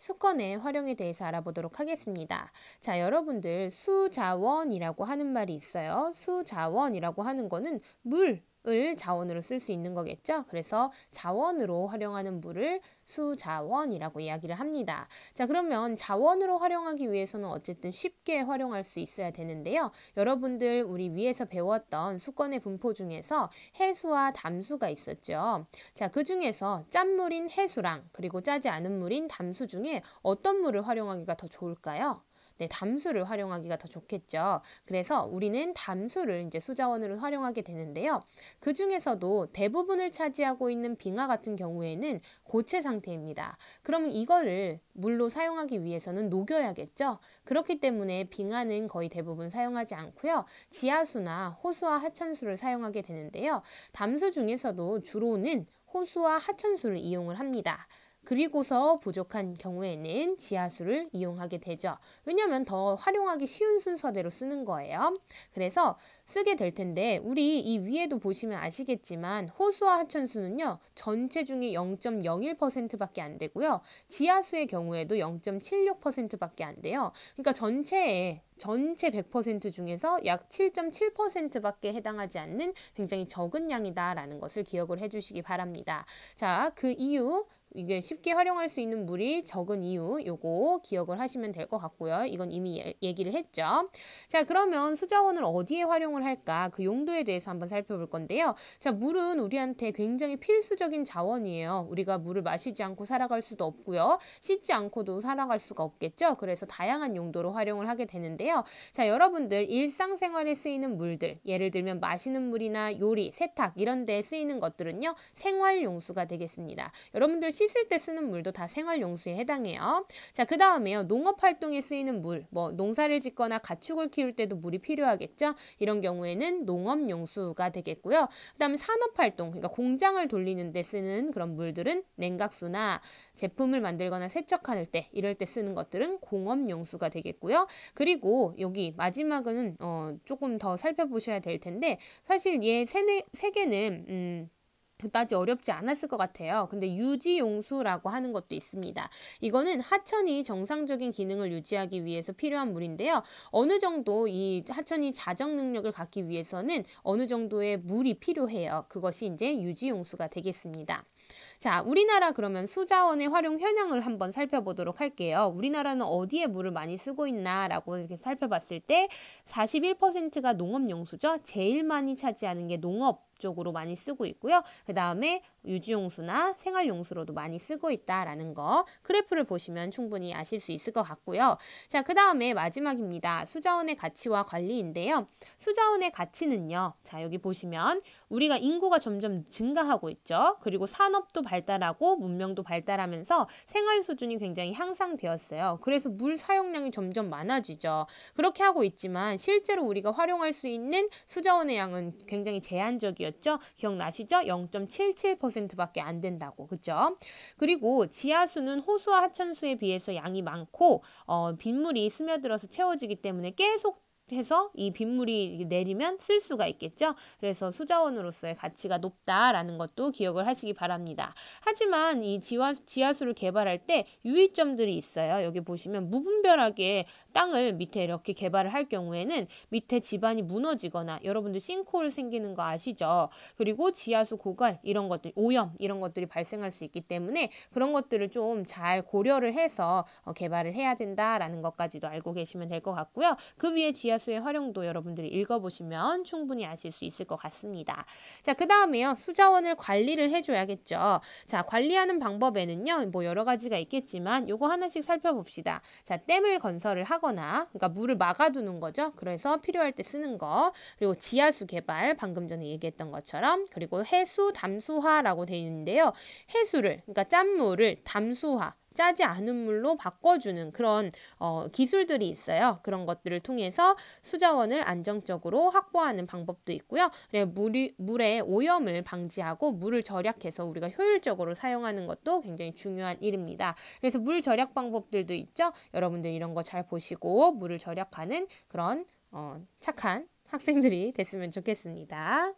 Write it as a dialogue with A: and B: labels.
A: 수건의 활용에 대해서 알아보도록 하겠습니다. 자, 여러분들 수자원이라고 하는 말이 있어요. 수자원이라고 하는 거는 물을 자원으로 쓸 수 있는 거겠죠. 그래서 자원으로 활용하는 물을 수자원이라고 이야기를 합니다. 자, 그러면 자원으로 활용하기 위해서는 어쨌든 쉽게 활용할 수 있어야 되는데요. 여러분들 우리 위에서 배웠던 수건의 분포 중에서 해수와 담수가 있었죠. 자, 그 중에서 짠물인 해수랑 그리고 짜지 않은 물인 담수 중에 어떤 물을 활용하기가 더 좋을까요? 네, 담수를 활용하기가 더 좋겠죠. 그래서 우리는 담수를 이제 수자원으로 활용하게 되는데요. 그 중에서도 대부분을 차지하고 있는 빙하 같은 경우에는 고체 상태입니다. 그러면 이거를 물로 사용하기 위해서는 녹여야겠죠. 그렇기 때문에 빙하는 거의 대부분 사용하지 않고요. 지하수나 호수와 하천수를 사용하게 되는데요. 담수 중에서도 주로는 호수와 하천수를 이용을 합니다. 그리고서 부족한 경우에는 지하수를 이용하게 되죠. 왜냐하면 더 활용하기 쉬운 순서대로 쓰는 거예요. 그래서 쓰게 될 텐데 우리 이 위에도 보시면 아시겠지만 호수와 하천수는요. 전체 중에 0.01%밖에 안 되고요. 지하수의 경우에도 0.76%밖에 안 돼요. 그러니까 전체 100% 중에서 약 7.7%밖에 해당하지 않는 굉장히 적은 양이다라는 것을 기억을 해주시기 바랍니다. 자, 그 이유 이게 쉽게 활용할 수 있는 물이 적은 이유 요거 기억을 하시면 될 것 같고요. 이건 이미 얘기를 했죠. 자, 그러면 수자원을 어디에 활용을 할까? 그 용도에 대해서 한번 살펴볼 건데요. 자, 물은 우리한테 굉장히 필수적인 자원이에요. 우리가 물을 마시지 않고 살아갈 수도 없고요. 씻지 않고도 살아갈 수가 없겠죠. 그래서 다양한 용도로 활용을 하게 되는데요. 자, 여러분들 일상생활에 쓰이는 물들, 예를 들면 마시는 물이나 요리, 세탁 이런 데 쓰이는 것들은요. 생활용수가 되겠습니다. 여러분들 씻을 때 쓰는 물도 다 생활용수에 해당해요. 자, 그 다음에요. 농업활동에 쓰이는 물, 뭐 농사를 짓거나 가축을 키울 때도 물이 필요하겠죠. 이런 경우에는 농업용수가 되겠고요. 그 다음에 산업활동, 그러니까 공장을 돌리는 데 쓰는 그런 물들은 냉각수나 제품을 만들거나 세척할 때 이럴 때 쓰는 것들은 공업용수가 되겠고요. 그리고 여기 마지막은 조금 더 살펴보셔야 될 텐데 사실 얘 세 개는 그다지 어렵지 않았을 것 같아요. 근데 유지용수라고 하는 것도 있습니다. 이거는 하천이 정상적인 기능을 유지하기 위해서 필요한 물인데요. 어느 정도 이 하천이 자정 능력을 갖기 위해서는 어느 정도의 물이 필요해요. 그것이 이제 유지용수가 되겠습니다. 자, 우리나라 그러면 수자원의 활용 현황을 한번 살펴보도록 할게요. 우리나라는 어디에 물을 많이 쓰고 있나라고 이렇게 살펴봤을 때 41%가 농업용수죠. 제일 많이 차지하는 게 농업 쪽으로 많이 쓰고 있고요. 그 다음에 유지용수나 생활용수로도 많이 쓰고 있다라는 거 그래프를 보시면 충분히 아실 수 있을 것 같고요. 자, 그 다음에 마지막입니다. 수자원의 가치와 관리인데요. 수자원의 가치는요. 자, 여기 보시면 우리가 인구가 점점 증가하고 있죠. 그리고 산업도 발달하고 문명도 발달하면서 생활 수준이 굉장히 향상되었어요. 그래서 물 사용량이 점점 많아지죠. 그렇게 하고 있지만 실제로 우리가 활용할 수 있는 수자원의 양은 굉장히 제한적이었죠. 기억나시죠? 0.77%밖에 안 된다고. 그죠? 그리고 지하수는 호수와 하천수에 비해서 양이 많고 빗물이 스며들어서 채워지기 때문에 계속 해서 이 빗물이 내리면 쓸 수가 있겠죠. 그래서 수자원으로서의 가치가 높다라는 것도 기억을 하시기 바랍니다. 하지만 이 지하수를 개발할 때 유의점들이 있어요. 여기 보시면 무분별하게 땅을 밑에 이렇게 개발을 할 경우에는 밑에 지반이 무너지거나 여러분들 싱크홀 생기는 거 아시죠? 그리고 지하수 고갈 이런 것들, 오염 이런 것들이 발생할 수 있기 때문에 그런 것들을 좀 잘 고려를 해서 개발을 해야 된다라는 것까지도 알고 계시면 될 것 같고요. 그 위에 지하수의 활용도 여러분들이 읽어보시면 충분히 아실 수 있을 것 같습니다. 자, 그 다음에요. 수자원을 관리를 해줘야겠죠. 자, 관리하는 방법에는요. 뭐 여러 가지가 있겠지만 요거 하나씩 살펴봅시다. 자, 댐을 건설을 하거나 그러니까 물을 막아두는 거죠. 그래서 필요할 때 쓰는 거. 그리고 지하수 개발 방금 전에 얘기했던 것처럼 그리고 해수 담수화라고 되어 있는데요. 해수를 그러니까 짠물을 담수화 짜지 않은 물로 바꿔주는 그런 기술들이 있어요. 그런 것들을 통해서 수자원을 안정적으로 확보하는 방법도 있고요. 물의 오염을 방지하고 물을 절약해서 우리가 효율적으로 사용하는 것도 굉장히 중요한 일입니다. 그래서 물 절약 방법들도 있죠. 여러분들 이런 거 잘 보시고 물을 절약하는 그런 착한 학생들이 됐으면 좋겠습니다.